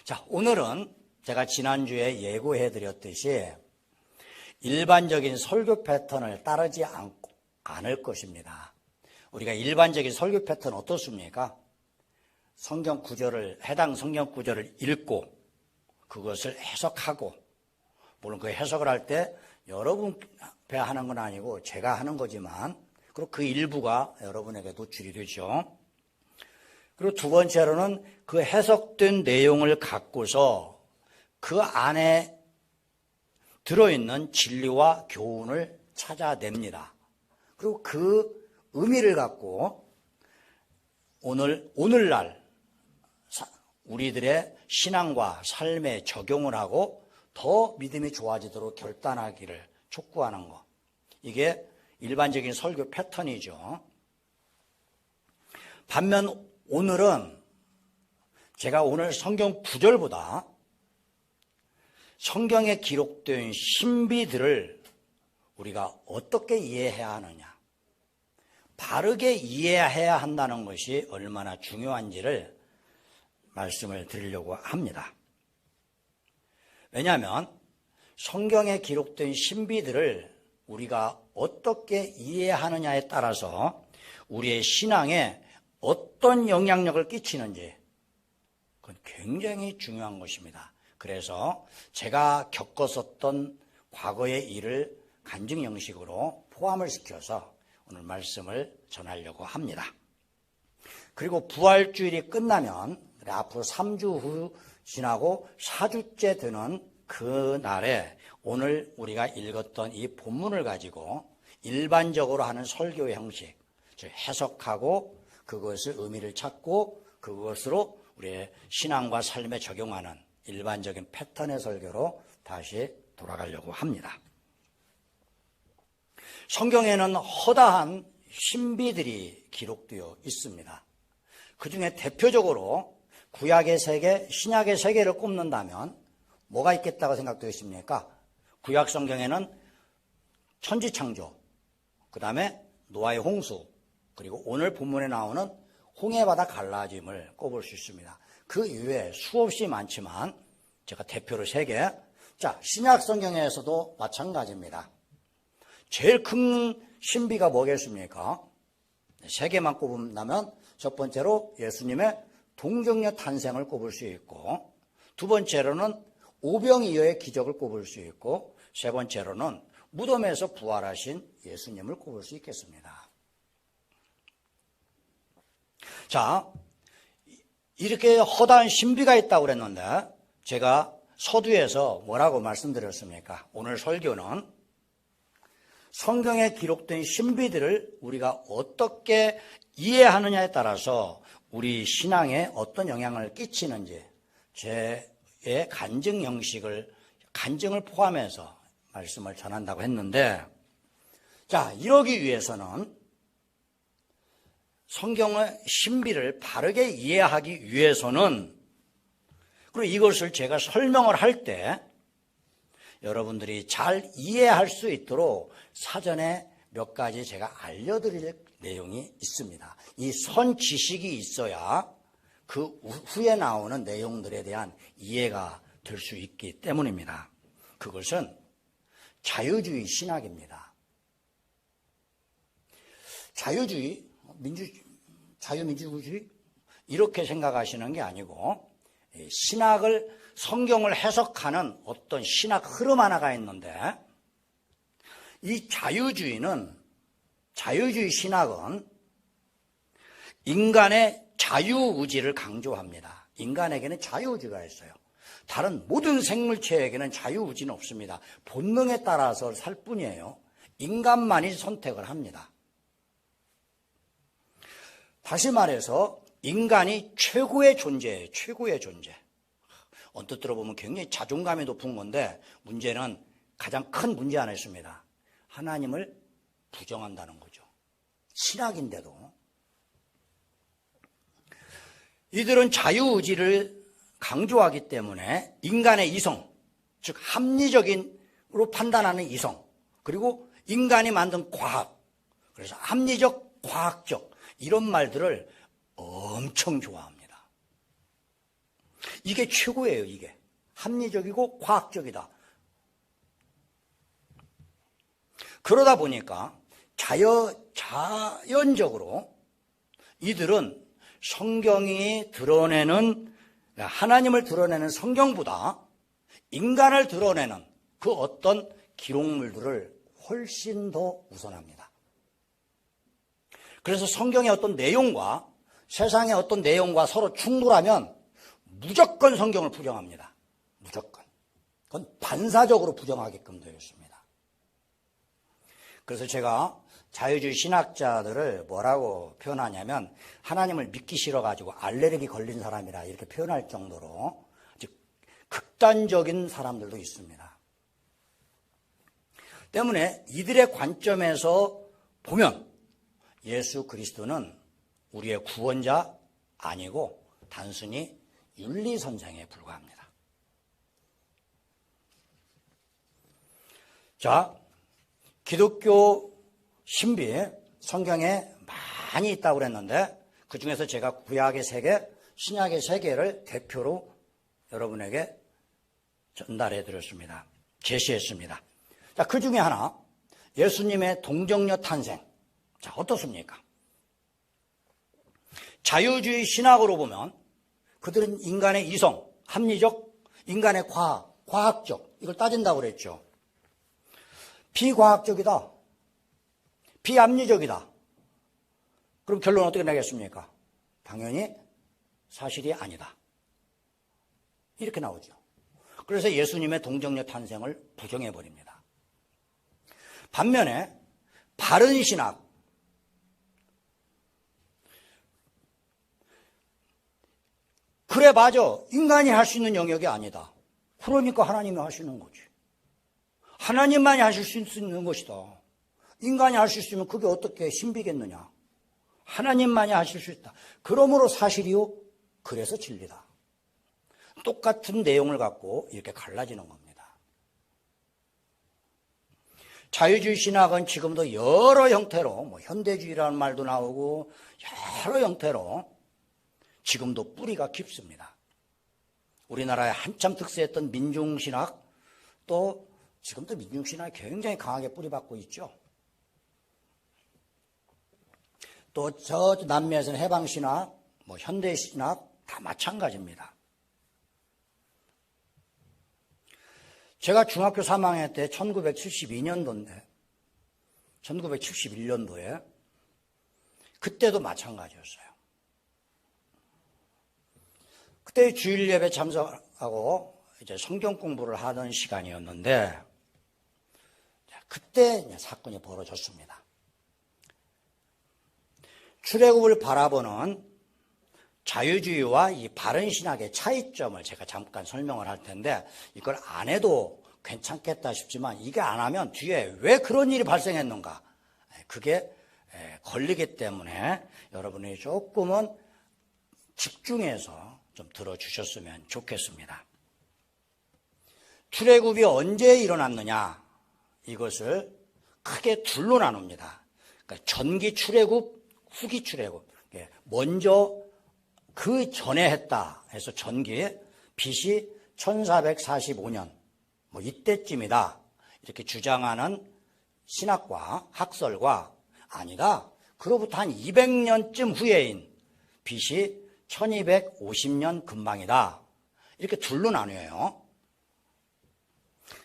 자, 오늘은 제가 지난주에 예고해 드렸듯이 일반적인 설교 패턴을 따르지 않을 것입니다. 우리가 일반적인 설교 패턴 어떻습니까? 성경 구절을, 해당 성경 구절을 읽고 그것을 해석하고, 물론 그 해석을 할 때 여러분 배 하는 건 아니고 제가 하는 거지만, 그리고 그 일부가 여러분에게 노출이 되죠. 그리고 두 번째로는 그 해석된 내용을 갖고서 그 안에 들어있는 진리와 교훈을 찾아냅니다. 그리고 그 의미를 갖고 오늘날 우리들의 신앙과 삶에 적용을 하고 더 믿음이 좋아지도록 결단하기를 촉구하는 것. 이게 일반적인 설교 패턴이죠. 반면 오늘은 제가 오늘 성경 구절보다 성경에 기록된 신비들을 우리가 어떻게 이해해야 하느냐, 바르게 이해해야 한다는 것이 얼마나 중요한지를 말씀을 드리려고 합니다. 왜냐하면 성경에 기록된 신비들을 우리가 어떻게 이해하느냐에 따라서 우리의 신앙에 어떤 영향력을 끼치는지 그건 굉장히 중요한 것입니다. 그래서 제가 겪었었던 과거의 일을 간증 형식으로 포함을 시켜서 오늘 말씀을 전하려고 합니다. 그리고 부활주일이 끝나면 앞으로 3주 후 지나고 4주째 되는 그 날에 오늘 우리가 읽었던 이 본문을 가지고 일반적으로 하는 설교 형식, 즉 해석하고 그것을 의미를 찾고 그것으로 우리의 신앙과 삶에 적용하는 일반적인 패턴의 설교로 다시 돌아가려고 합니다. 성경에는 허다한 신비들이 기록되어 있습니다. 그 중에 대표적으로 구약의 세계, 신약의 세계를 꼽는다면 뭐가 있겠다고 생각되십니까? 구약 성경에는 천지창조, 그 다음에 노아의 홍수, 그리고 오늘 본문에 나오는 홍해바다 갈라짐을 꼽을 수 있습니다. 그 이외에 수없이 많지만 제가 대표로 3개. 자, 신약 성경에서도 마찬가지입니다. 제일 큰 신비가 뭐겠습니까? 3개만 꼽는다면 첫 번째로 예수님의 동정녀 탄생을 꼽을 수 있고, 두 번째로는 오병이어의 기적을 꼽을 수 있고, 세 번째로는 무덤에서 부활하신 예수님을 꼽을 수 있겠습니다. 자, 이렇게 허다한 신비가 있다고 그랬는데 제가 서두에서 뭐라고 말씀드렸습니까? 오늘 설교는 성경에 기록된 신비들을 우리가 어떻게 이해하느냐에 따라서 우리 신앙에 어떤 영향을 끼치는지 제의 간증 형식을, 간증을 포함해서 말씀을 전한다고 했는데, 자, 이러기 위해서는 성경의 신비를 바르게 이해하기 위해서는, 그리고 이것을 제가 설명을 할 때 여러분들이 잘 이해할 수 있도록 사전에 몇 가지 제가 알려드릴 내용이 있습니다. 이 선 지식이 있어야 그 후에 나오는 내용들에 대한 이해가 될 수 있기 때문입니다. 그것은 자유주의 신학입니다. 자유주의, 자유민주주의 이렇게 생각하시는 게 아니고, 신학을, 성경을 해석하는 어떤 신학 흐름 하나가 있는데, 이 자유주의 신학은 인간의 자유의지를 강조합니다. 인간에게는 자유의지가 있어요. 다른 모든 생물체에게는 자유의지는 없습니다. 본능에 따라서 살 뿐이에요. 인간만이 선택을 합니다. 다시 말해서 인간이 최고의 존재예요. 최고의 존재. 언뜻 들어보면 굉장히 자존감이 높은 건데, 문제는 가장 큰 문제 하나 있습니다. 하나님을 부정한다는 거죠. 신학인데도. 이들은 자유의지를 강조하기 때문에 인간의 이성, 즉 합리적으로 판단하는 이성, 그리고 인간이 만든 과학, 그래서 합리적, 과학적 이런 말들을 엄청 좋아합니다. 이게 최고예요. 이게 합리적이고 과학적이다. 그러다 보니까 자연적으로 이들은 성경이 드러내는, 하나님을 드러내는 성경보다 인간을 드러내는 그 어떤 기록물들을 훨씬 더 우선합니다. 그래서 성경의 어떤 내용과 세상의 어떤 내용과 서로 충돌하면 무조건 성경을 부정합니다. 무조건. 그건 반사적으로 부정하게끔 되어 있습니다. 그래서 제가 자유주의 신학자들을 뭐라고 표현하냐면 하나님을 믿기 싫어가지고 알레르기 걸린 사람이라 이렇게 표현할 정도로 아주 극단적인 사람들도 있습니다. 때문에 이들의 관점에서 보면 예수 그리스도는 우리의 구원자 아니고 단순히 윤리선생에 불과합니다. 자, 기독교 신비 성경에 많이 있다고 그랬는데 그 중에서 제가 구약의 3개, 신약의 3개를 대표로 여러분에게 전달해 드렸습니다. 제시했습니다. 자, 그 중에 하나, 예수님의 동정녀 탄생. 자, 어떻습니까? 자유주의 신학으로 보면 그들은 인간의 이성, 합리적, 인간의 과학적, 이걸 따진다고 그랬죠. 비과학적이다. 비합리적이다. 그럼 결론은 어떻게 나겠습니까? 당연히 사실이 아니다. 이렇게 나오죠. 그래서 예수님의 동정녀 탄생을 부정해버립니다. 반면에 바른 신학, 그래 맞아, 인간이 할 수 있는 영역이 아니다. 그러니까 하나님이 하시는 거지. 하나님만이 하실 수 있는 것이다. 인간이 할 수 있으면 그게 어떻게 신비겠느냐. 하나님만이 하실 수 있다. 그러므로 사실이요, 그래서 진리다. 똑같은 내용을 갖고 이렇게 갈라지는 겁니다. 자유주의 신학은 지금도 여러 형태로, 뭐 현대주의라는 말도 나오고 여러 형태로 지금도 뿌리가 깊습니다. 우리나라에 한참 특세했던 민중신학, 또 지금도 민중신학이 굉장히 강하게 뿌리박고 있죠. 또 저 남미에서는 해방신학, 뭐 현대신학 다 마찬가지입니다. 제가 중학교 3학년 때 1972년도인데 1971년도에 그때도 마찬가지였어요. 그때 주일 예배 참석하고 이제 성경 공부를 하던 시간이었는데 그때 사건이 벌어졌습니다. 출애굽을 바라보는 자유주의와 이 바른 신학의 차이점을 제가 잠깐 설명을 할 텐데 이걸 안 해도 괜찮겠다 싶지만 이게 안 하면 뒤에 왜 그런 일이 발생했는가, 그게 걸리기 때문에 여러분이 조금은 집중해서 좀 들어주셨으면 좋겠습니다. 출애굽이 언제 일어났느냐, 이것을 크게 둘로 나눕니다. 그러니까 전기 출애굽, 후기 출애굽. 먼저 그 전에 했다 해서 전기, BC 1445년 뭐 이때쯤이다 이렇게 주장하는 신학과 학설과, 아니다, 그로부터 한 200년쯤 후에인 BC 1250년 근방이다, 이렇게 둘로 나뉘어요.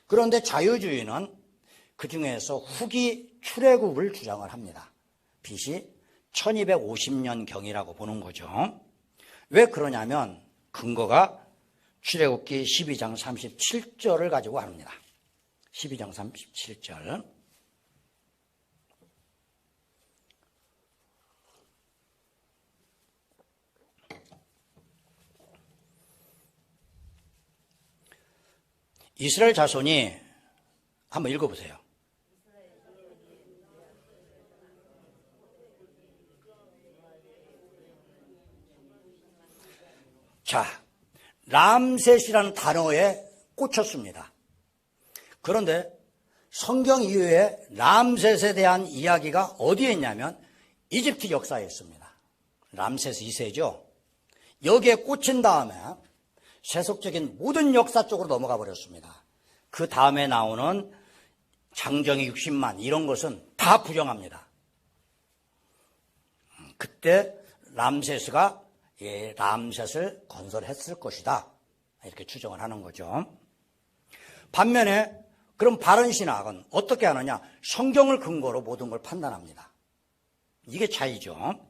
그런데 자유주의는 그 중에서 후기 출애굽을 주장을 합니다. BC 1250년 경이라고 보는 거죠. 왜 그러냐면 근거가 출애굽기 12장 37절을 가지고 합니다. 12장 37절. 이스라엘 자손이, 한번 읽어보세요. 자, 람셋이라는 단어에 꽂혔습니다. 그런데 성경 이후에 람셋에 대한 이야기가 어디에 있냐면 이집트 역사에 있습니다. 람셋 2세죠. 여기에 꽂힌 다음에 세속적인 모든 역사 쪽으로 넘어가 버렸습니다. 그 다음에 나오는 장정이 60만 이런 것은 다 부정합니다. 그때 람세스가 람셋을 건설했을 것이다. 이렇게 추정을 하는 거죠. 반면에 그럼 바른 신학은 어떻게 하느냐? 성경을 근거로 모든 걸 판단합니다. 이게 차이죠.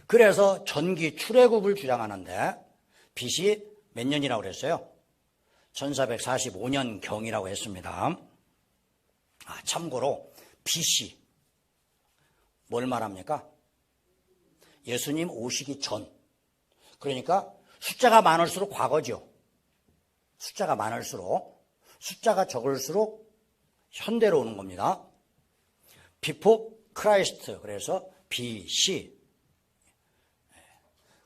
그래서 전기 출애굽을 주장하는데 BC 몇 년이라고 그랬어요? 1445년 경이라고 했습니다. 참고로 BC 뭘 말합니까? 예수님 오시기 전. 그러니까 숫자가 많을수록 과거죠. 숫자가 많을수록, 숫자가 적을수록 현대로 오는 겁니다. Before Christ, 그래서 BC.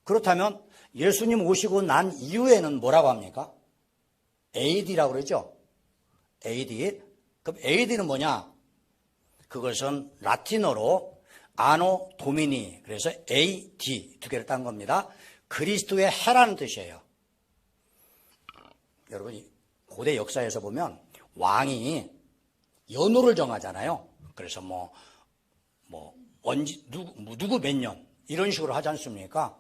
그렇다면 예수님 오시고 난 이후에는 뭐라고 합니까? AD라고 그러죠. AD. 그럼 AD는 뭐냐? 그것은 라틴어로 아노 도미니, 그래서 AD 두 개를 딴 겁니다. 그리스도의 해라는 뜻이에요. 여러분, 고대 역사에서 보면 왕이 연호를 정하잖아요. 그래서 누구 몇 년 이런 식으로 하지 않습니까?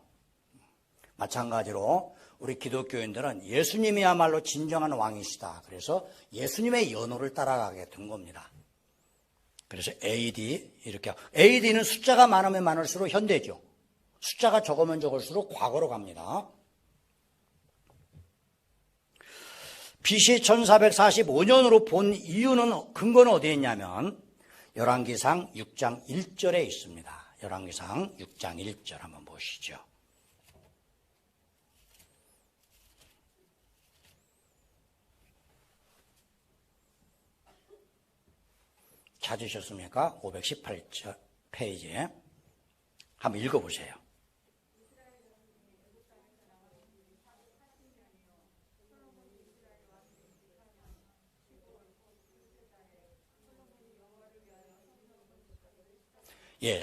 마찬가지로 우리 기독교인들은 예수님이야말로 진정한 왕이시다. 그래서 예수님의 연호를 따라가게 된 겁니다. 그래서 AD 이렇게, AD는 숫자가 많으면 많을수록 현대죠. 숫자가 적으면 적을수록 과거로 갑니다. BC 1445년으로 본 이유는, 근거는 어디에 있냐면 열왕기상 6장 1절에 있습니다. 열왕기상 6장 1절 한번 보시죠. 찾으셨습니까? 518페이지에 한번 읽어보세요.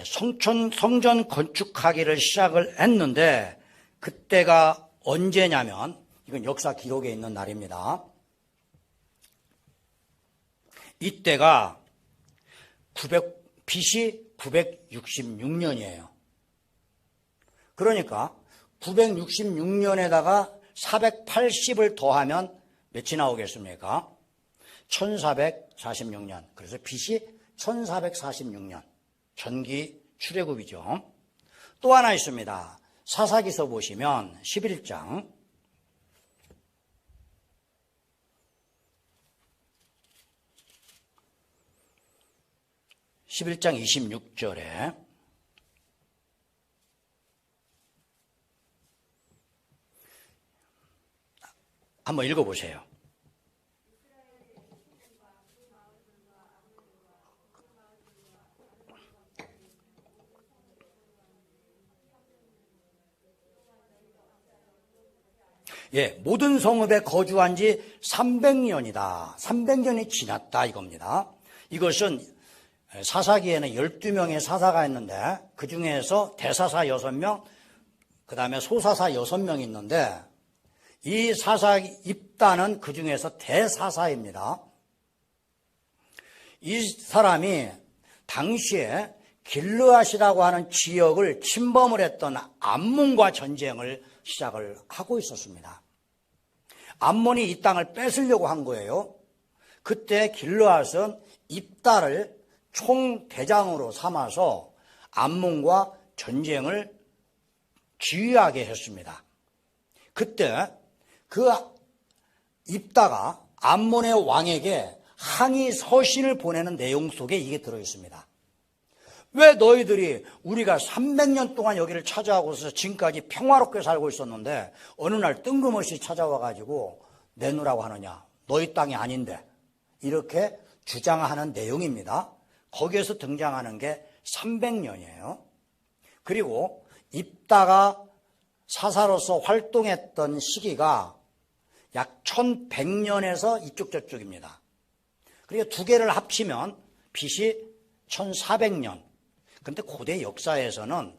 성전 건축하기를 시작을 했는데 그때가 언제냐면, 이건 역사 기록에 있는 날입니다. 이때가 BC 966년이에요. 그러니까 966년에다가 480을 더하면 몇이 나오겠습니까? 1446년. 그래서 BC 1446년. 전기 출애굽이죠. 또 하나 있습니다. 사사기서 보시면 11장 26절에 한번 읽어보세요. 모든 성읍에 거주한 지 300년이다. 300년이 지났다 이겁니다. 이것은 사사기에는 12명의 사사가 있는데 그 중에서 대사사 6명, 그 다음에 소사사 6명이 있는데 이 사사 입단은 그 중에서 대사사입니다. 이 사람이 당시에 길르앗이라고 하는 지역을 침범을 했던 암몬과 전쟁을 시작을 하고 있었습니다. 암몬이 이 땅을 뺏으려고 한 거예요. 그때 길르앗은 입다를 총대장으로 삼아서 암몬과 전쟁을 지휘하게 했습니다. 그때 그 입다가 암몬의 왕에게 항의 서신을 보내는 내용 속에 이게 들어있습니다. 왜 너희들이 우리가 300년 동안 여기를 차지하고서 지금까지 평화롭게 살고 있었는데 어느 날 뜬금없이 찾아와가지고 내놓으라고 하느냐. 너희 땅이 아닌데. 이렇게 주장하는 내용입니다. 거기에서 등장하는 게 300년이에요. 그리고 입다가 사사로서 활동했던 시기가 약 1100년에서 이쪽 저쪽입니다. 그리고 두 개를 합치면 BC 1400년. 근데 고대 역사에서는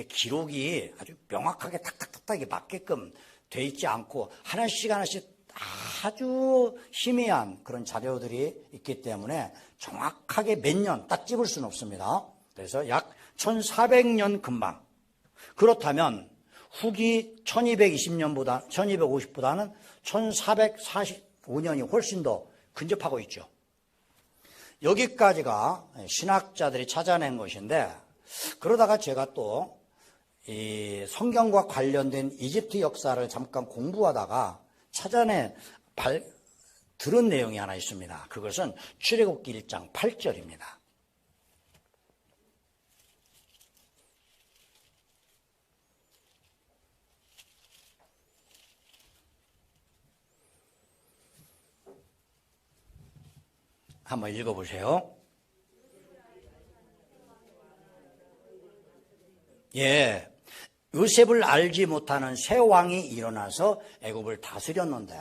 기록이 아주 명확하게 탁탁탁탁 맞게끔 돼 있지 않고 하나씩 하나씩 아주 희미한 그런 자료들이 있기 때문에 정확하게 몇 년 딱 집을 수는 없습니다. 그래서 약 1400년 근방. 그렇다면 후기 1250보다는 1445년이 훨씬 더 근접하고 있죠. 여기까지가 신학자들이 찾아낸 것인데, 그러다가 제가 또 이 성경과 관련된 이집트 역사를 잠깐 공부하다가 들은 내용이 하나 있습니다. 그것은 출애굽기 1장 8절입니다. 한번 읽어보세요. 예, 요셉을 알지 못하는 새 왕이 일어나서 애굽을 다스렸는데,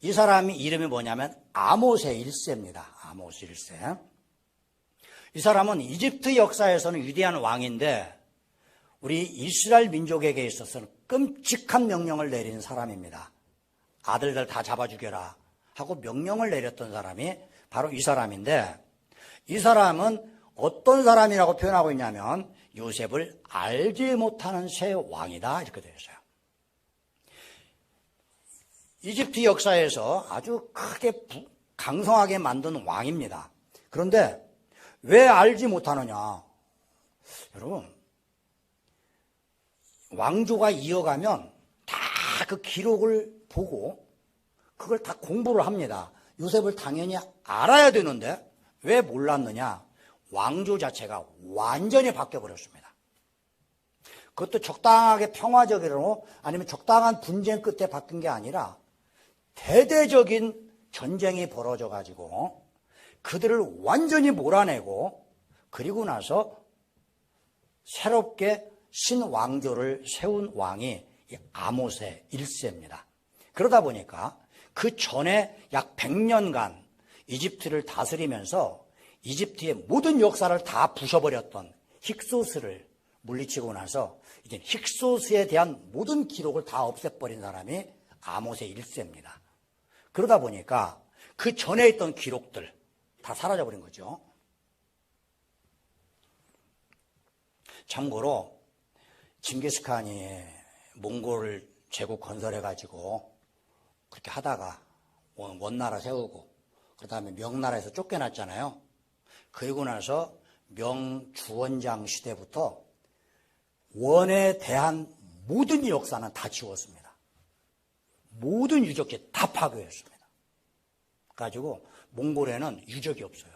이 사람이 이름이 뭐냐면 아모스의 1세입니다. 아모스 1세. 이 사람은 이집트 역사에서는 위대한 왕인데 우리 이스라엘 민족에게 있어서는 끔찍한 명령을 내린 사람입니다. 아들들 다 잡아 죽여라 하고 명령을 내렸던 사람이 바로 이 사람인데, 이 사람은 어떤 사람이라고 표현하고 있냐면 요셉을 알지 못하는 새 왕이다, 이렇게 되어 있어요. 이집트 역사에서 아주 크게 강성하게 만든 왕입니다. 그런데 왜 알지 못하느냐? 여러분, 왕조가 이어가면 다 그 기록을 보고 그걸 다 공부를 합니다. 요셉을 당연히 알아야 되는데 왜 몰랐느냐? 왕조 자체가 완전히 바뀌어버렸습니다. 그것도 적당하게 평화적으로 아니면 적당한 분쟁 끝에 바뀐 게 아니라 대대적인 전쟁이 벌어져 가지고 그들을 완전히 몰아내고, 그리고 나서 새롭게 신왕조를 세운 왕이 이 아모스의 1세입니다. 그러다 보니까 그 전에 약 100년간 이집트를 다스리면서 이집트의 모든 역사를 다 부셔버렸던 힉소스를 물리치고 나서 이제 힉소스에 대한 모든 기록을 다 없애버린 사람이 아모스의 1세입니다. 그러다 보니까 그 전에 있던 기록들 다 사라져버린 거죠. 참고로 징기스칸이 몽골 제국 건설해가지고 그렇게 하다가 원나라 세우고 그 다음에 명나라에서 쫓겨났잖아요. 그리고 나서 명주원장 시대부터 원에 대한 모든 역사는 다 지웠습니다. 모든 유적지 다 파괴했습니다. 가지고 몽골에는 유적이 없어요.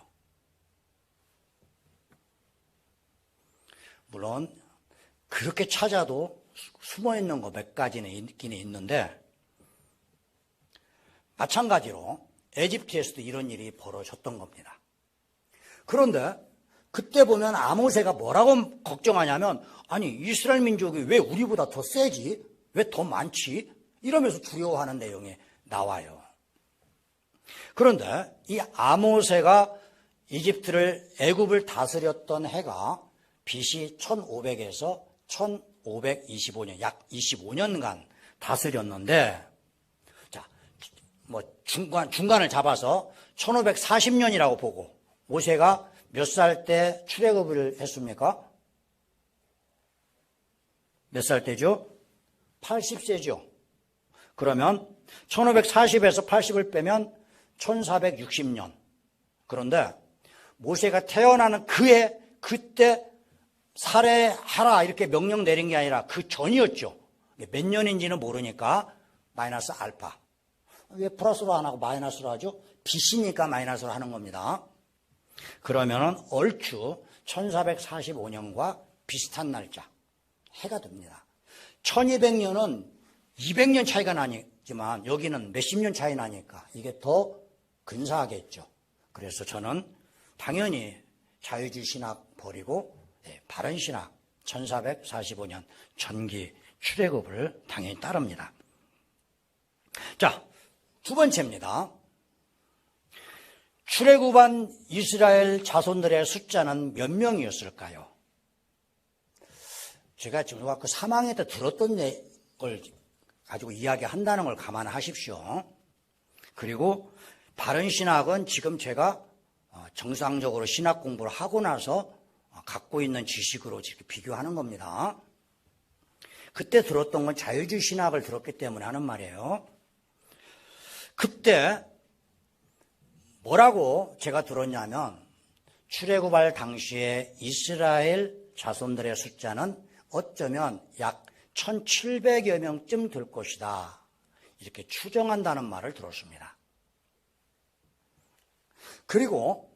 물론 그렇게 찾아도 숨어있는 거 몇 가지는 있긴 있는데, 마찬가지로 에집트에서도 이런 일이 벌어졌던 겁니다. 그런데 그때 보면 아모세가 뭐라고 걱정하냐면, 아니 이스라엘 민족이 왜 우리보다 더 세지? 왜 더 많지? 이러면서 두려워하는 내용이 나와요. 그런데 이 아모세가 애굽을 다스렸던 해가 BC 1500에서 1525년, 약 25년간 다스렸는데, 자, 중간을 잡아서 1540년이라고 보고, 모세가 몇 살 때 출애굽을 했습니까? 몇 살 때죠? 80세죠. 그러면 1540에서 80을 빼면 1460년. 그런데 모세가 태어나는 그때 살해하라 이렇게 명령 내린 게 아니라 그 전이었죠. 몇 년인지는 모르니까 마이너스 알파. 왜 플러스로 안 하고 마이너스로 하죠? BC니까 마이너스로 하는 겁니다. 그러면은 얼추 1445년과 비슷한 날짜, 해가 됩니다. 1200년은 200년 차이가 나지만 여기는 몇십 년 차이 나니까 이게 더 근사하겠죠. 그래서 저는 당연히 자유주의 신학 버리고 바른 신학 1445년 전기 출애굽을 당연히 따릅니다. 자, 두 번째입니다. 출애굽한 이스라엘 자손들의 숫자는 몇 명이었을까요? 제가 지금 그 사망에 때 들었던 걸 가지고 이야기한다는 걸 감안하십시오. 그리고 바른 신학은 지금 제가 정상적으로 신학 공부를 하고 나서 갖고 있는 지식으로 이렇게 비교하는 겁니다. 그때 들었던 건 자유주의 신학을 들었기 때문에 하는 말이에요. 그때 뭐라고 제가 들었냐면 출애굽할 당시에 이스라엘 자손들의 숫자는 어쩌면 약 1700여 명쯤 될 것이다. 이렇게 추정한다는 말을 들었습니다. 그리고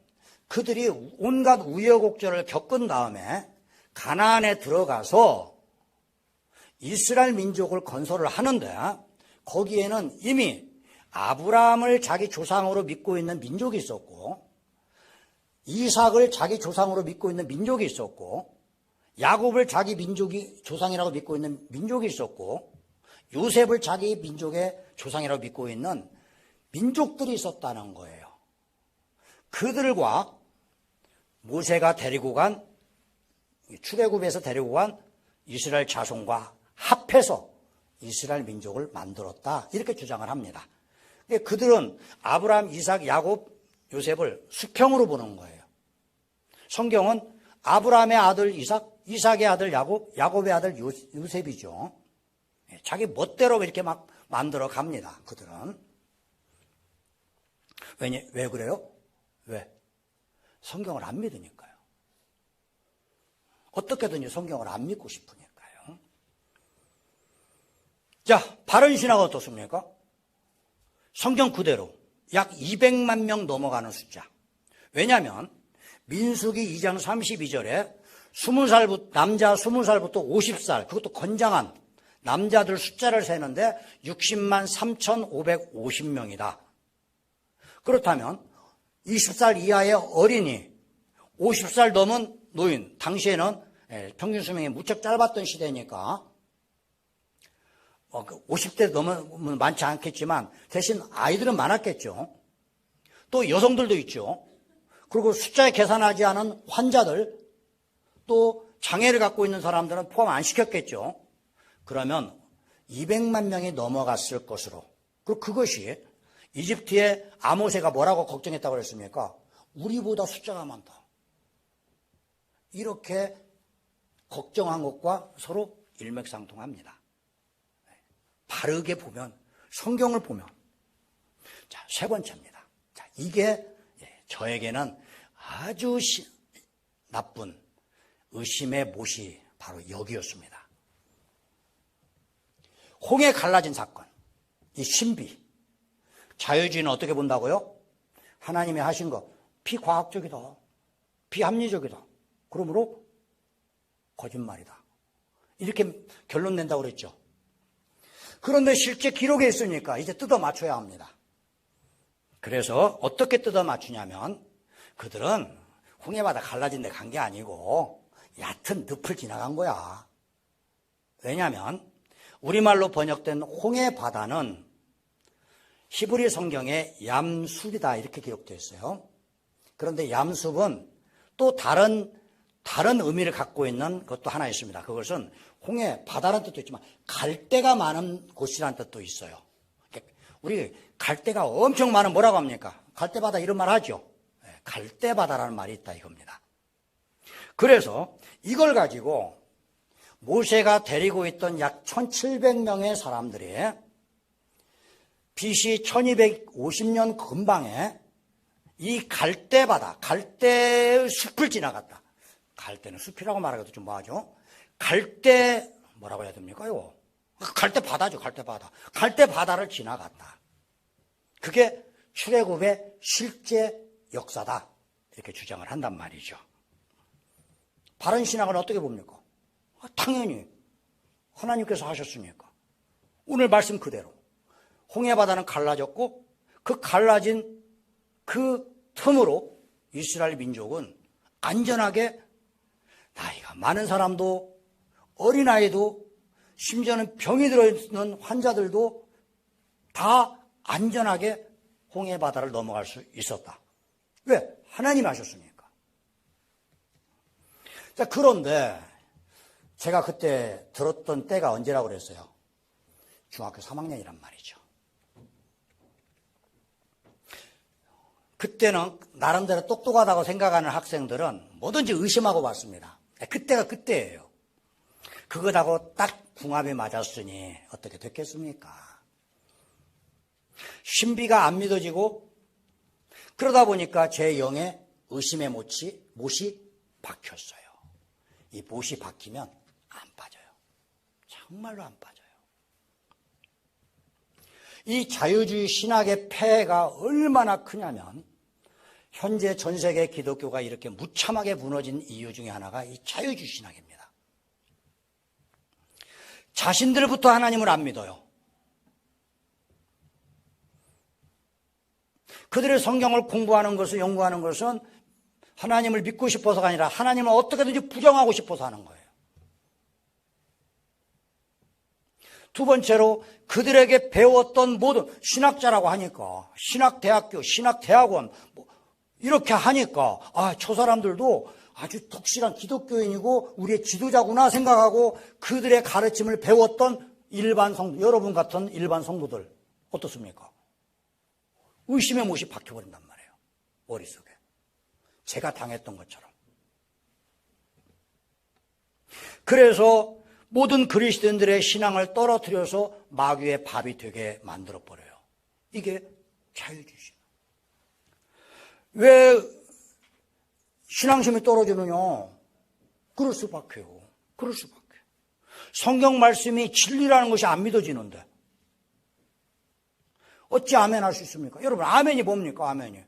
그들이 온갖 우여곡절을 겪은 다음에 가나안에 들어가서 이스라엘 민족을 건설을 하는데 거기에는 이미 아브라함을 자기 조상으로 믿고 있는 민족이 있었고 이삭을 자기 조상으로 믿고 있는 민족이 있었고 야곱을 자기 민족이 조상이라고 믿고 있는 민족이 있었고 요셉을 자기 민족의 조상이라고 믿고 있는 민족들이 있었다는 거예요. 그들과 모세가 데리고 간 출애굽에서 데리고 간 이스라엘 자손과 합해서 이스라엘 민족을 만들었다 이렇게 주장을 합니다. 그들은 아브라함, 이삭, 야곱, 요셉을 수평으로 보는 거예요. 성경은 아브라함의 아들 이삭, 이삭의 아들 야곱, 야곱의 아들 요셉이죠. 자기 멋대로 이렇게 막 만들어 갑니다. 그들은. 왜 그래요? 왜? 성경을 안 믿으니까요. 어떻게든지 성경을 안 믿고 싶으니까요. 자, 바른 신학은 어떻습니까? 성경 그대로 약 200만 명 넘어가는 숫자. 왜냐하면 민수기 2장 32절에 20살부터, 남자 20살부터 50살, 그것도 건장한 남자들 숫자를 세는데 60만 3,550명이다. 그렇다면 20살 이하의 어린이, 50살 넘은 노인, 당시에는 평균 수명이 무척 짧았던 시대니까 50대 넘으면 많지 않겠지만 대신 아이들은 많았겠죠. 또 여성들도 있죠. 그리고 숫자에 계산하지 않은 환자들, 또 장애를 갖고 있는 사람들은 포함 안 시켰겠죠. 그러면 200만 명이 넘어갔을 것으로. 그리고 그것이 이집트의 아모세가 뭐라고 걱정했다고 그랬습니까? 우리보다 숫자가 많다. 이렇게 걱정한 것과 서로 일맥상통합니다. 바르게 보면, 성경을 보면. 자, 세 번째입니다. 자, 이게 저에게는 아주 나쁜 의심의 못이 바로 여기였습니다. 홍해 갈라진 사건, 이 신비. 자유주의는 어떻게 본다고요? 하나님이 하신 거 비과학적이다, 비합리적이다. 그러므로 거짓말이다. 이렇게 결론 낸다고 그랬죠. 그런데 실제 기록에 있으니까 이제 뜯어 맞춰야 합니다. 그래서 어떻게 뜯어 맞추냐면 그들은 홍해바다 갈라진 데 간 게 아니고 얕은 늪을 지나간 거야. 왜냐하면 우리말로 번역된 홍해바다는 히브리 성경에 얌숲이다 이렇게 기록되어 있어요. 그런데 얌숲은 또 다른 의미를 갖고 있는 것도 하나 있습니다. 그것은 홍해, 바다라는 뜻도 있지만 갈대가 많은 곳이라는 뜻도 있어요. 우리 갈대가 엄청 많은 뭐라고 합니까? 갈대바다 이런 말 하죠. 갈대바다라는 말이 있다 이겁니다. 그래서 이걸 가지고 모세가 데리고 있던 약 1700명의 사람들이 BC 1250년 근방에 이 갈대바다, 갈대의 숲을 지나갔다. 갈대는 숲이라고 말하기도 좀 뭐하죠? 갈대, 뭐라고 해야 됩니까? 이거? 갈대바다죠, 갈대바다. 갈대바다를 지나갔다. 그게 출애굽의 실제 역사다. 이렇게 주장을 한단 말이죠. 바른 신학은 어떻게 봅니까? 당연히 하나님께서 하셨으니까. 오늘 말씀 그대로. 홍해바다는 갈라졌고 그 갈라진 그 틈으로 이스라엘 민족은 안전하게 나이가 많은 사람도 어린아이도 심지어는 병이 들어있는 환자들도 다 안전하게 홍해바다를 넘어갈 수 있었다. 왜? 하나님이 하셨으니까. 자, 그런데 제가 그때 들었던 때가 언제라고 그랬어요? 중학교 3학년이란 말이죠. 그때는 나름대로 똑똑하다고 생각하는 학생들은 뭐든지 의심하고 봤습니다. 그때가 그때예요. 그것하고 딱 궁합이 맞았으니 어떻게 됐겠습니까? 신비가 안 믿어지고 그러다 보니까 제 영에 의심의 못이 박혔어요. 이 못이 박히면 안 빠져요. 정말로 안 빠져요. 이 자유주의 신학의 폐해가 얼마나 크냐면 현재 전 세계 기독교가 이렇게 무참하게 무너진 이유 중에 하나가 이 자유주의 신학입니다. 자신들부터 하나님을 안 믿어요. 그들의 성경을 공부하는 것을 연구하는 것은 하나님을 믿고 싶어서가 아니라 하나님을 어떻게든지 부정하고 싶어서 하는 거예요. 두 번째로 그들에게 배웠던 모든 신학자라고 하니까 신학대학교, 신학대학원 이렇게 하니까 저 사람들도 아주 독실한 기독교인이고 우리의 지도자구나 생각하고 그들의 가르침을 배웠던 일반 성도, 여러분 같은 일반 성도들 어떻습니까? 의심의 못이 박혀버린단 말이에요. 머릿속에. 제가 당했던 것처럼. 그래서 모든 그리스도인들의 신앙을 떨어뜨려서 마귀의 밥이 되게 만들어버려요. 이게 자유주의 신앙. 왜 신앙심이 떨어지느냐? 그럴 수밖에요. 그럴 수밖에. 성경 말씀이 진리라는 것이 안 믿어지는데 어찌 아멘 할 수 있습니까? 여러분 아멘이 뭡니까? 아멘이.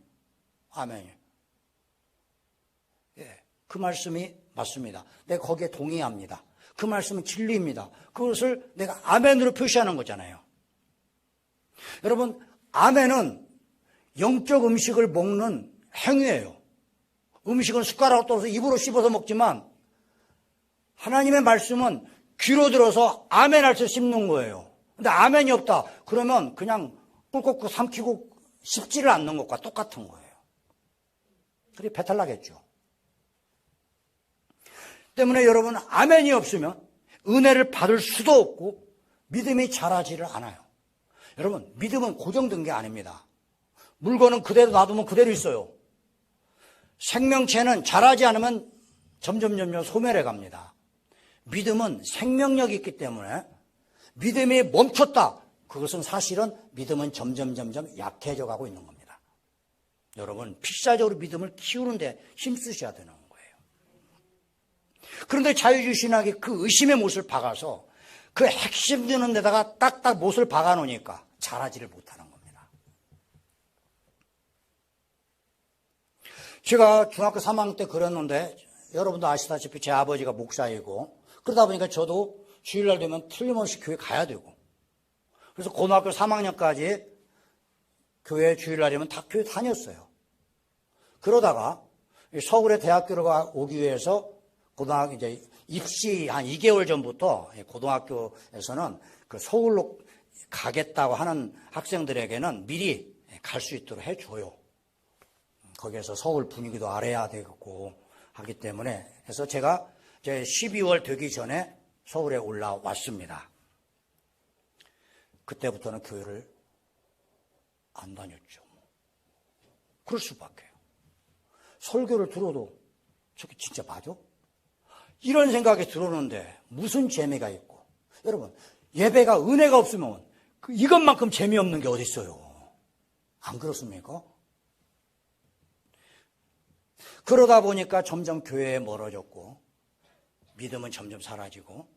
예, 그 말씀이 맞습니다. 내가 거기에 동의합니다. 그 말씀은 진리입니다. 그것을 내가 아멘으로 표시하는 거잖아요. 여러분 아멘은 영적 음식을 먹는 행위예요. 음식은 숟가락으로 떠서 입으로 씹어서 먹지만 하나님의 말씀은 귀로 들어서 아멘 할 때 씹는 거예요. 근데 아멘이 없다. 그러면 그냥 꿀꺽 삼키고 씹지를 않는 것과 똑같은 거예요. 그게 배탈 나겠죠. 때문에 여러분 아멘이 없으면 은혜를 받을 수도 없고 믿음이 자라지를 않아요. 여러분 믿음은 고정된 게 아닙니다. 물건은 그대로 놔두면 그대로 있어요. 생명체는 자라지 않으면 점점 소멸해 갑니다. 믿음은 생명력이 있기 때문에 믿음이 멈췄다. 그것은 사실은 믿음은 점점 약해져 가고 있는 겁니다. 여러분 필사적으로 믿음을 키우는데 힘쓰셔야 되는 거예요. 그런데 자유주의 신학이 그 의심의 못을 박아서 그 핵심 되는 데다가 딱딱 못을 박아 놓으니까 자라지를 못하는 겁니다. 제가 중학교 3학년 때 그랬는데 여러분도 아시다시피 제 아버지가 목사이고 그러다 보니까 저도 주일날 되면 틀림없이 교회 가야 되고 그래서 고등학교 3학년까지 교회 주일날이면 다 교회 다녔어요. 그러다가 서울의 대학교로 오기 위해서 고등학교 이제 입시 한 2개월 전부터 고등학교에서는 그 서울로 가겠다고 하는 학생들에게는 미리 갈 수 있도록 해줘요. 거기에서 서울 분위기도 알아야 되겠고 하기 때문에 그래서 제가 이제 12월 되기 전에 서울에 올라왔습니다. 그때부터는 교회를 안 다녔죠. 그럴 수밖에요. 설교를 들어도 저게 진짜 맞아? 이런 생각이 들었는데 무슨 재미가 있고 여러분 예배가 은혜가 없으면 이것만큼 재미없는 게 어디 있어요? 안 그렇습니까? 그러다 보니까 점점 교회에 멀어졌고 믿음은 점점 사라지고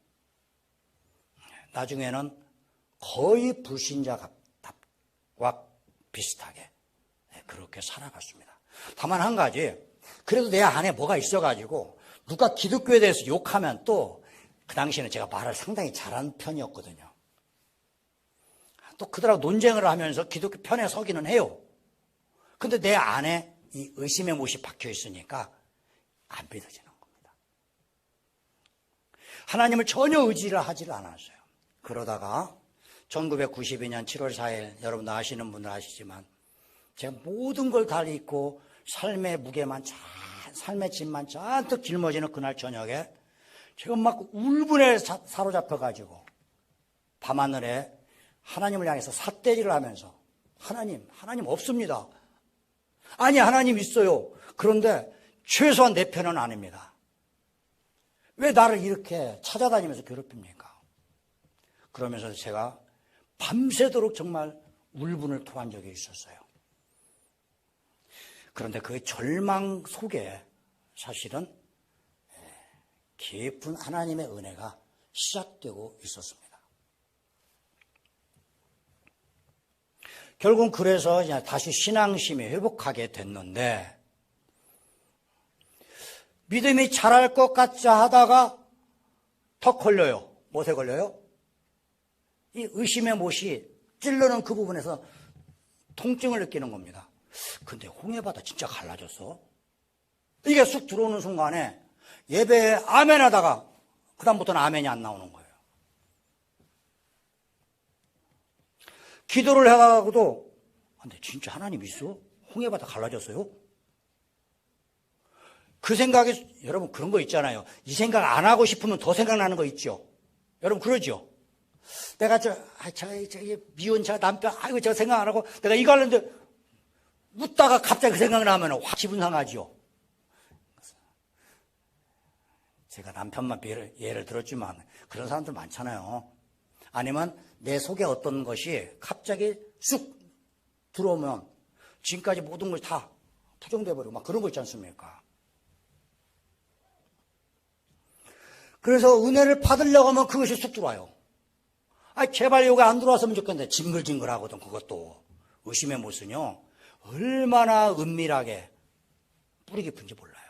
나중에는 거의 불신자와 비슷하게 그렇게 살아갔습니다. 다만 한 가지 그래도 내 안에 뭐가 있어가지고 누가 기독교에 대해서 욕하면 또 그 당시에는 제가 말을 상당히 잘하는 편이었거든요. 또 그들하고 논쟁을 하면서 기독교 편에 서기는 해요. 근데 내 안에 이 의심의 못이 박혀 있으니까 안 믿어지는 겁니다. 하나님을 전혀 의지를 하지를 않았어요. 그러다가 1992년 7월 4일 여러분 아시는 분들 아시지만 제가 모든 걸 다 잊고 삶의 무게만 삶의 짐만 잔뜩 짊어지는 그날 저녁에 제가 막 울분에 사로잡혀가지고 밤하늘에 하나님을 향해서 삿대질을 하면서 하나님 없습니다. 아니, 하나님 있어요. 그런데 최소한 내 편은 아닙니다. 왜 나를 이렇게 찾아다니면서 괴롭힙니까? 그러면서 제가 밤새도록 정말 울분을 토한 적이 있었어요. 그런데 그 절망 속에 사실은 깊은 하나님의 은혜가 시작되고 있었습니다. 결국 그래서 다시 신앙심이 회복하게 됐는데, 믿음이 자랄 것 같자 하다가 더 걸려요. 못에 걸려요? 이 의심의 못이 찔러는 그 부분에서 통증을 느끼는 겁니다. 근데 홍해바다 진짜 갈라졌어? 이게 쑥 들어오는 순간에 예배에 아멘 하다가 그다음부터는 아멘이 안 나오는 거예요. 기도를 해가고도 근데 진짜 하나님 있어? 홍해바다 갈라졌어요? 그 생각이, 여러분 그런 거 있잖아요. 이 생각 안 하고 싶으면 더 생각나는 거 있죠. 여러분 그러죠? 내가 미운 남편, 아이고 저 생각 안 하고 내가 이거 하는데 웃다가 갑자기 그 생각 나면 확 기분 상하죠. 제가 남편만 예를 들었지만 그런 사람들 많잖아요. 아니면 내 속에 어떤 것이 갑자기 쑥 들어오면 지금까지 모든 것이 다 부정돼버리고 막 그런 거 있지 않습니까? 그래서 은혜를 받으려고 하면 그것이 쑥 들어와요. 제발 여기 안 들어왔으면 좋겠는데 징글징글하거든. 그것도 의심의 못은요 얼마나 은밀하게 뿌리 깊은지 몰라요.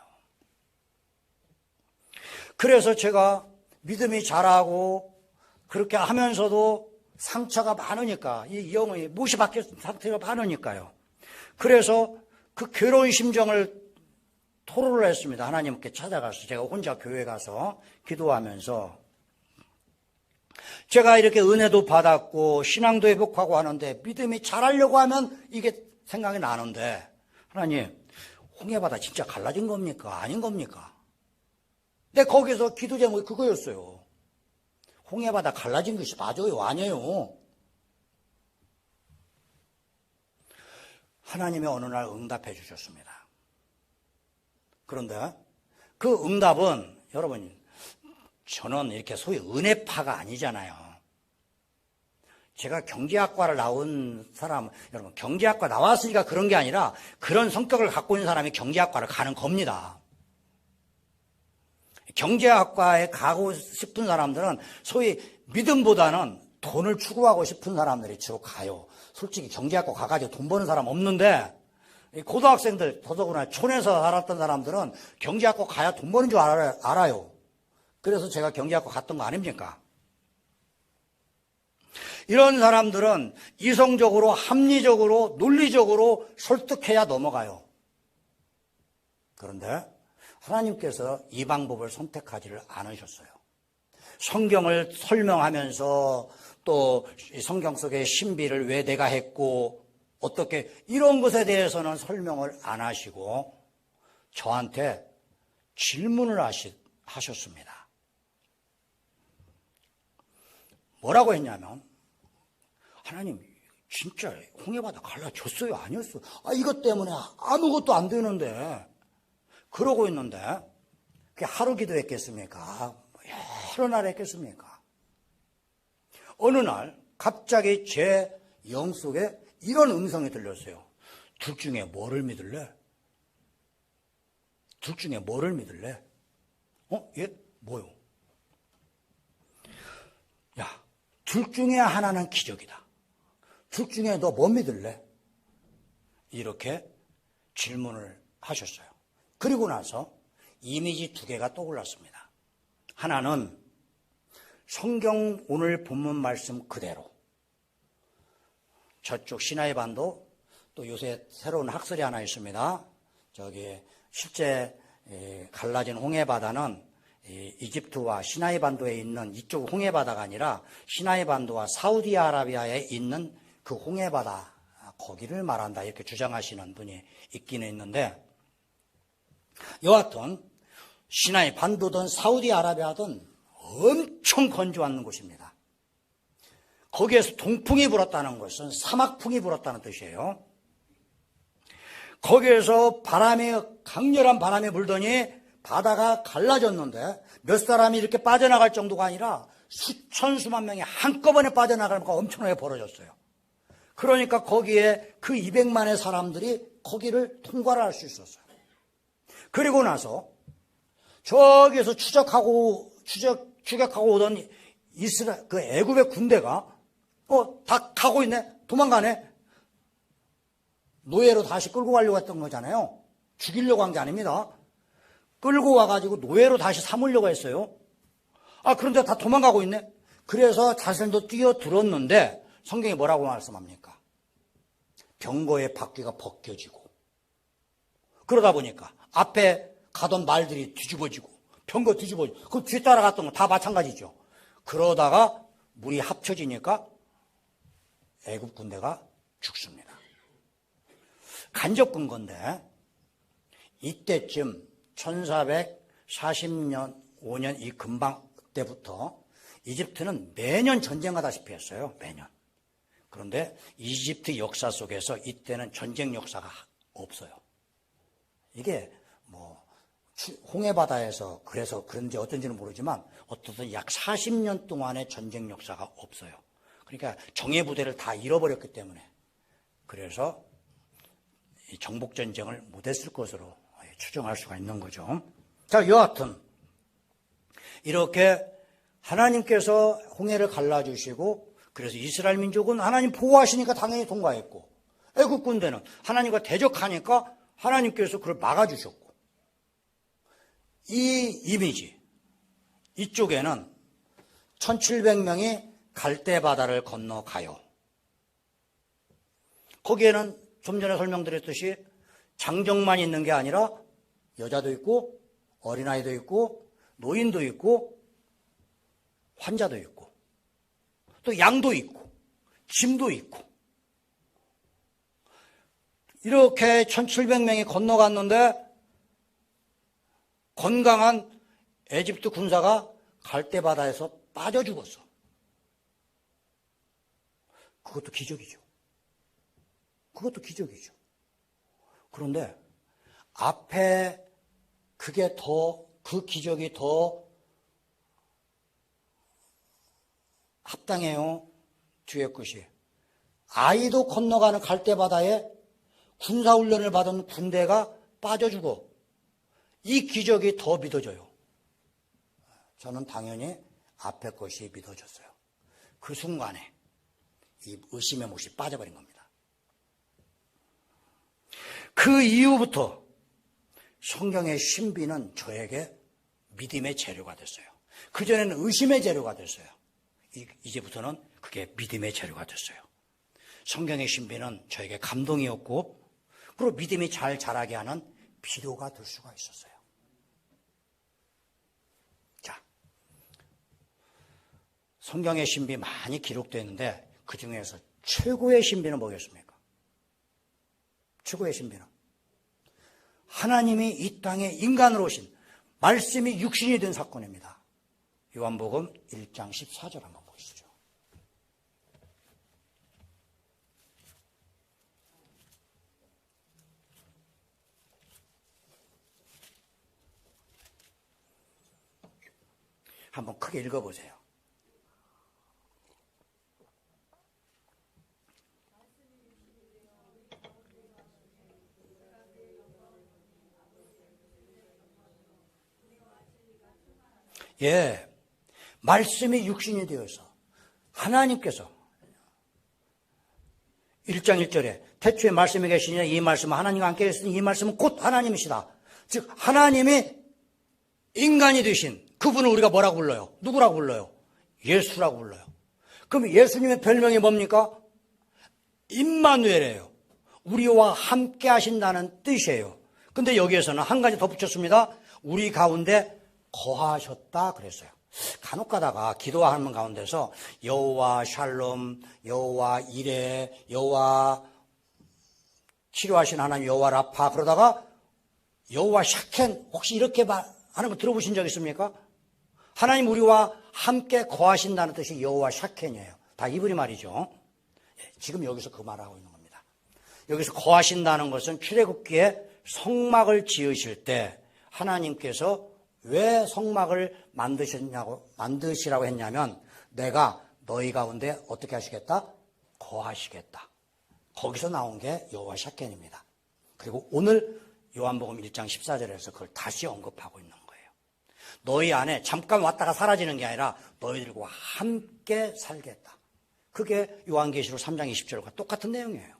그래서 제가 믿음이 자라고 그렇게 하면서도 상처가 많으니까, 이 영의 못이 바뀐 상태가 많으니까요. 그래서 그 괴로운 심정을 토로를 했습니다. 하나님께 찾아가서 제가 혼자 교회 가서 기도하면서 제가 이렇게 은혜도 받았고 신앙도 회복하고 하는데 믿음이 자라려고 하면 이게 생각이 나는데, 하나님 홍해바다 진짜 갈라진 겁니까? 아닌 겁니까? 근데 거기서 기도 제목이 그거였어요. 홍해바다 갈라진 것이 맞아요? 아니에요? 하나님이 어느 날 응답해 주셨습니다. 그런데 그 응답은, 여러분 저는 이렇게 소위 은혜파가 아니잖아요. 제가 경제학과를 나온 사람, 여러분 경제학과 나왔으니까 그런 게 아니라 그런 성격을 갖고 있는 사람이 경제학과를 가는 겁니다. 경제학과에 가고 싶은 사람들은 소위 믿음보다는 돈을 추구하고 싶은 사람들이 주로 가요. 솔직히 경제학과 가가지고 돈 버는 사람 없는데, 고등학생들, 더더구나 촌에서 살았던 사람들은 경제학과 가야 돈 버는 줄 알아요. 그래서 제가 경제학과 갔던 거 아닙니까? 이런 사람들은 이성적으로, 합리적으로, 논리적으로 설득해야 넘어가요. 그런데 하나님께서 이 방법을 선택하지를 않으셨어요. 성경을 설명하면서 또 성경 속의 신비를 왜 내가 했고 어떻게, 이런 것에 대해서는 설명을 안 하시고 저한테 질문을 하셨습니다. 뭐라고 했냐면, 하나님 진짜 홍해바다 갈라졌어요? 아니었어요? 이것 때문에 아무것도 안 되는데, 그러고 있는데 그게 하루 기도했겠습니까? 여러 날 했겠습니까? 어느 날 갑자기 제 영 속에 이런 음성이 들렸어요. 둘 중에 뭐를 믿을래? 둘 중에 뭐를 믿을래? 얘 뭐요? 야, 둘 중에 하나는 기적이다. 둘 중에 너 뭐 믿을래? 이렇게 질문을 하셨어요. 그리고 나서 이미지 두 개가 떠올랐습니다. 하나는 성경 오늘 본문 말씀 그대로, 저쪽 시나이 반도, 또 요새 새로운 학설이 하나 있습니다. 저기 실제 갈라진 홍해바다는 이집트와 시나이 반도에 있는 이쪽 홍해바다가 아니라 시나이 반도와 사우디아라비아에 있는 그 홍해바다, 거기를 말한다, 이렇게 주장하시는 분이 있기는 있는데, 여하튼 시나이 반도든 사우디아라비아든 엄청 건조한 곳입니다. 거기에서 동풍이 불었다는 것은 사막풍이 불었다는 뜻이에요. 거기에서 강렬한 바람이 불더니 바다가 갈라졌는데 몇 사람이 이렇게 빠져나갈 정도가 아니라 수천 수만 명이 한꺼번에 빠져나가니까 엄청나게 벌어졌어요. 그러니까 거기에 그 200만의 사람들이 거기를 통과를 할 수 있었어요. 그리고 나서 저기에서 추격하고 오던 그 애굽의 군대가 다 가고 있네, 도망가네. 노예로 다시 끌고 가려고 했던 거잖아요. 죽이려고 한 게 아닙니다. 끌고 와가지고 노예로 다시 삼으려고 했어요. 그런데 다 도망가고 있네. 그래서 자신도 뛰어들었는데 성경이 뭐라고 말씀합니까? 병거의 바퀴가 벗겨지고, 그러다 보니까 앞에 가던 말들이 뒤집어지고 병거 뒤집어지고, 그 뒤에 따라갔던 거 다 마찬가지죠. 그러다가 물이 합쳐지니까 애굽 군대가 죽습니다. 간접 근거인데 이때쯤 1440년 5년 이 근방 때부터 이집트는 매년 전쟁하다시피 했어요. 매년. 그런데 이집트 역사 속에서 이때는 전쟁 역사가 없어요. 이게 홍해바다에서 그래서 그런지 어떤지는 모르지만 어떻든 약 40년 동안의 전쟁 역사가 없어요. 그러니까 정예 부대를 다 잃어버렸기 때문에 그래서 이 정복 전쟁을 못했을 것으로 추정할 수가 있는 거죠. 자, 여하튼 이렇게 하나님께서 홍해를 갈라주시고 그래서 이스라엘 민족은 하나님 보호하시니까 당연히 통과했고, 애국 군대는 하나님과 대적하니까 하나님께서 그걸 막아주셨고, 이 이미지 이쪽에는 1700명이 갈대바다를 건너가요. 거기에는 좀 전에 설명드렸듯이 장정만 있는 게 아니라 여자도 있고 어린아이도 있고 노인도 있고 환자도 있고 또 양도 있고 짐도 있고, 이렇게 1700명이 건너갔는데 건강한 에집트 군사가 갈대바다에서 빠져 죽었어. 그것도 기적이죠. 그것도 기적이죠. 그런데 앞에 그 기적이 더 합당해요. 뒤에 것이. 아이도 건너가는 갈대바다에 군사훈련을 받은 군대가 빠져 죽어. 이 기적이 더 믿어져요. 저는 당연히 앞에 것이 믿어졌어요. 그 순간에 이 의심의 못이 빠져버린 겁니다. 그 이후부터 성경의 신비는 저에게 믿음의 재료가 됐어요. 그전에는 의심의 재료가 됐어요. 이제부터는 그게 믿음의 재료가 됐어요. 성경의 신비는 저에게 감동이었고, 그리고 믿음이 잘 자라게 하는 비료가 될 수가 있었어요. 자, 성경의 신비 많이 기록되어 있는데 그 중에서 최고의 신비는 뭐겠습니까? 최고의 신비는 하나님이 이 땅에 인간으로 오신, 말씀이 육신이 된 사건입니다. 요한복음 1장 14절 한번 보시죠. 한번 크게 읽어보세요. 예, 말씀이 육신이 되어서 하나님께서 1장 1절에 태초에 말씀이 계시냐, 이 말씀은 하나님과 함께 계시니 이 말씀은 곧 하나님이시다. 즉 하나님이 인간이 되신 그분을 우리가 뭐라고 불러요? 누구라고 불러요? 예수라고 불러요. 그럼 예수님의 별명이 뭡니까? 임마누엘이에요. 우리와 함께 하신다는 뜻이에요. 근데 여기에서는 한 가지 더 붙였습니다. 우리 가운데 거하셨다 그랬어요. 간혹 가다가 기도하는 가운데서 여호와 샬롬, 여호와 이레, 여호와 치료하신 하나님, 여호와 라파, 그러다가 여호와 샤켄, 혹시 이렇게 하는 거 들어보신 적 있습니까? 하나님 우리와 함께 거하신다는 뜻이 여호와 샤켄이에요. 다 이분이 말이죠. 지금 여기서 그 말하고 있는 겁니다. 여기서 거하신다는 것은 출애굽기에 성막을 지으실 때 하나님께서 왜 성막을 만드시라고 했냐면 내가 너희 가운데 어떻게 하시겠다? 거하시겠다. 거기서 나온 게 여호와 샤켄입니다. 그리고 오늘 요한복음 1장 14절에서 그걸 다시 언급하고 있는 거예요. 너희 안에 잠깐 왔다가 사라지는 게 아니라 너희들과 함께 살겠다. 그게 요한계시록 3장 20절과 똑같은 내용이에요.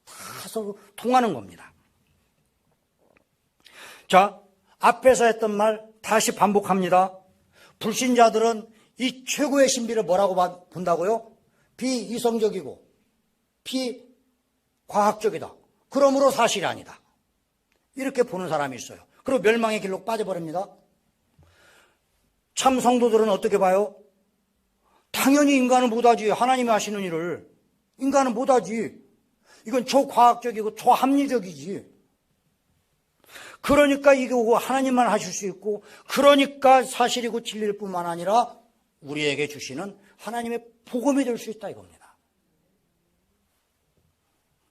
다 서로 통하는 겁니다. 자, 앞에서 했던 말 다시 반복합니다. 불신자들은 이 최고의 신비를 뭐라고 본다고요? 비이성적이고 비과학적이다. 그러므로 사실이 아니다. 이렇게 보는 사람이 있어요. 그리고 멸망의 길로 빠져버립니다. 참 성도들은 어떻게 봐요? 당연히 인간은 못하지. 하나님이 하시는 일을. 인간은 못하지. 이건 초과학적이고 초합리적이지. 그러니까 이게 하나님만 하실 수 있고 그러니까 사실이고 진리일 뿐만 아니라 우리에게 주시는 하나님의 복음이 될 수 있다 이겁니다.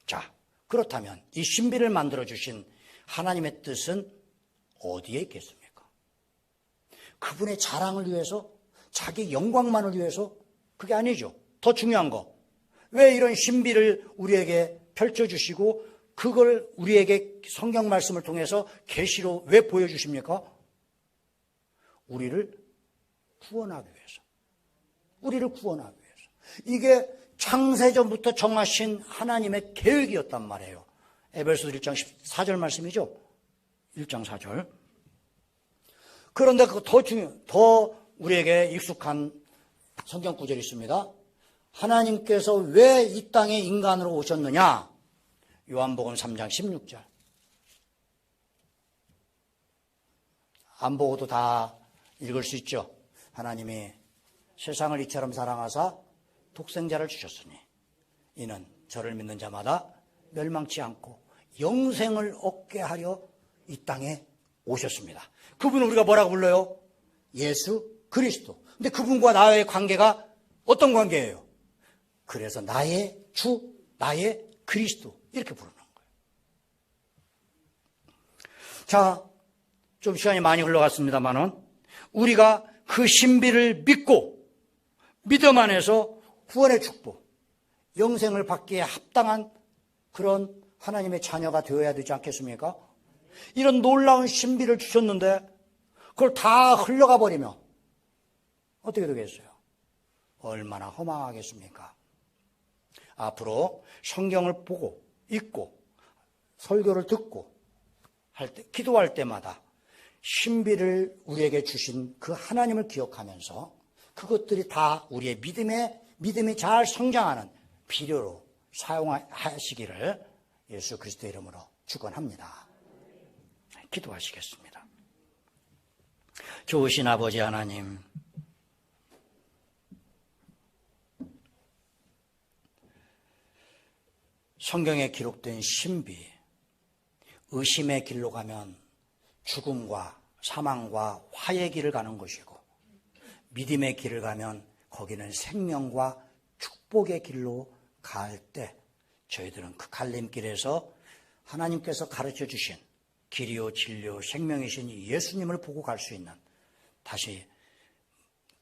자, 그렇다면 이 신비를 만들어주신 하나님의 뜻은 어디에 있겠습니까? 그분의 자랑을 위해서, 자기 영광만을 위해서? 그게 아니죠. 더 중요한 거. 왜 이런 신비를 우리에게 펼쳐주시고 그걸 우리에게 성경 말씀을 통해서 계시로 왜 보여주십니까? 우리를 구원하기 위해서. 우리를 구원하기 위해서. 이게 창세전부터 정하신 하나님의 계획이었단 말이에요. 에베소서 1장 4절 말씀이죠. 1장 4절. 그런데 더 우리에게 익숙한 성경 구절이 있습니다. 하나님께서 왜 이 땅에 인간으로 오셨느냐? 요한복음 3장 16절. 안 보고도 다 읽을 수 있죠. 하나님이 세상을 이처럼 사랑하사 독생자를 주셨으니 이는 저를 믿는 자마다 멸망치 않고 영생을 얻게 하려 이 땅에 오셨습니다. 그분은 우리가 뭐라고 불러요? 예수 그리스도. 근데 그분과 나의 관계가 어떤 관계예요? 그래서 나의 주, 나의 그리스도 이렇게 부르는 거예요. 자, 좀 시간이 많이 흘러갔습니다만은 우리가 그 신비를 믿고 믿음 안에서 구원의 축복, 영생을 받기에 합당한 그런 하나님의 자녀가 되어야 되지 않겠습니까? 이런 놀라운 신비를 주셨는데 그걸 다 흘러가 버리면 어떻게 되겠어요? 얼마나 허망하겠습니까? 앞으로 성경을 보고 읽고 설교를 듣고 할 때, 기도할 때마다 신비를 우리에게 주신 그 하나님을 기억하면서 그것들이 다 우리의 믿음이 잘 성장하는 필요로 사용하시기를 예수 그리스도의 이름으로 축원합니다. 기도하시겠습니다. 좋으신 아버지 하나님, 성경에 기록된 신비, 의심의 길로 가면 죽음과 사망과 화의 길을 가는 것이고 믿음의 길을 가면 거기는 생명과 축복의 길로 갈 때 저희들은 그 갈림길에서 하나님께서 가르쳐 주신 길이요 진리요 생명이신 예수님을 보고 갈 수 있는 다시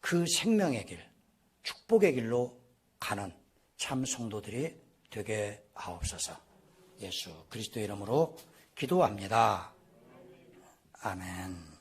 그 생명의 길, 축복의 길로 가는 참 성도들이 되게 하옵소서. 예수 그리스도의 이름으로 기도합니다. 아멘.